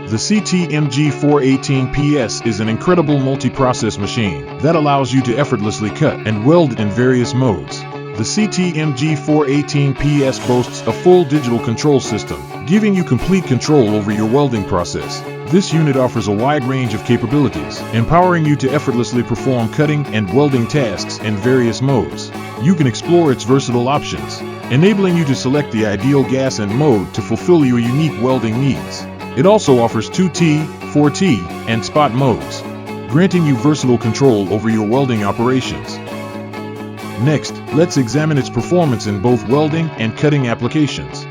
The CTMG 418 PS is an incredible multi-process machine that allows you to effortlessly cut and weld in various modes. The CTMG 418 PS boasts a full digital control system, giving you complete control over your welding process. This unit offers a wide range of capabilities, empowering you to effortlessly perform cutting and welding tasks in various modes. You can explore its versatile options, enabling you to select the ideal gas and mode to fulfill your unique welding needs. It also offers 2T, 4T, and spot modes, granting you versatile control over your welding operations. Next, let's examine its performance in both welding and cutting applications.